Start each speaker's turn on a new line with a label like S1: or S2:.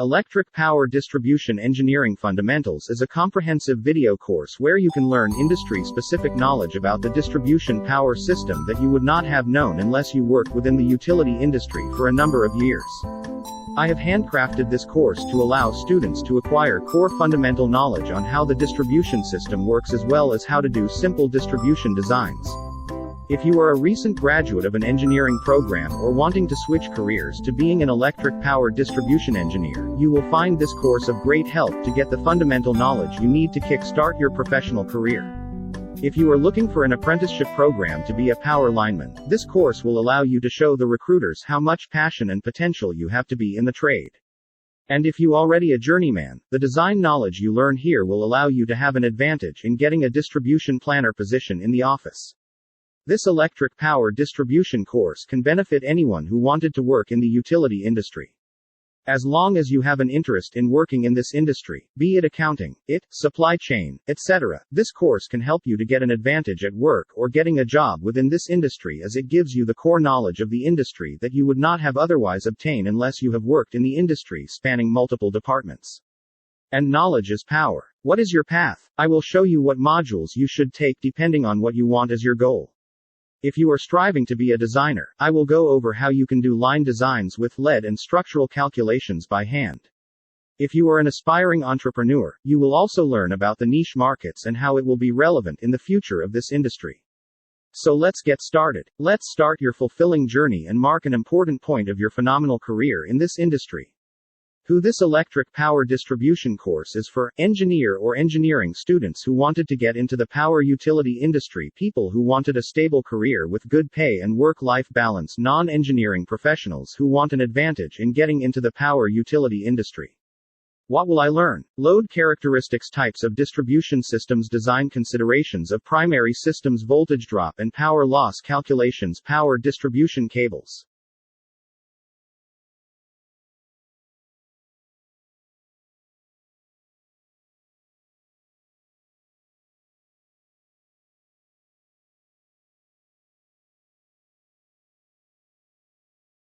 S1: Electric Power Distribution Engineering Fundamentals is a comprehensive video course where you can learn industry-specific knowledge about the distribution power system that you would not have known unless you worked within the utility industry for a number of years. I have handcrafted this course to allow students to acquire core fundamental knowledge on how the distribution system works as well as how to do simple distribution designs. If you are a recent graduate of an engineering program or wanting to switch careers to being an electric power distribution engineer, you will find this course of great help to get the fundamental knowledge you need to kickstart your professional career. If you are looking for an apprenticeship program to be a power lineman, this course will allow you to show the recruiters how much passion and potential you have to be in the trade. And if you already a journeyman, the design knowledge you learn here will allow you to have an advantage in getting a distribution planner position in the office. This electric power distribution course can benefit anyone who wanted to work in the utility industry. As long as you have an interest in working in this industry, be it accounting, supply chain, etc., this course can help you to get an advantage at work or getting a job within this industry, as it gives you the core knowledge of the industry that you would not have otherwise obtained unless you have worked in the industry spanning multiple departments. And knowledge is power. What is your path? I will show you what modules you should take depending on what you want as your goal. If you are striving to be a designer, I will go over how you can do line designs with lead and structural calculations by hand. If you are an aspiring entrepreneur, you will also learn about the niche markets and how it will be relevant in the future of this industry. So let's get started. Let's start your fulfilling journey and mark an important point of your phenomenal career in this industry. Who this electric power distribution course is for: engineer or engineering students who wanted to get into the power utility industry, people who wanted a stable career with good pay and work-life balance, non-engineering professionals who want an advantage in getting into the power utility industry. What will I learn? Load characteristics, types of distribution systems, design considerations of primary systems, voltage drop and power loss calculations, power distribution cables.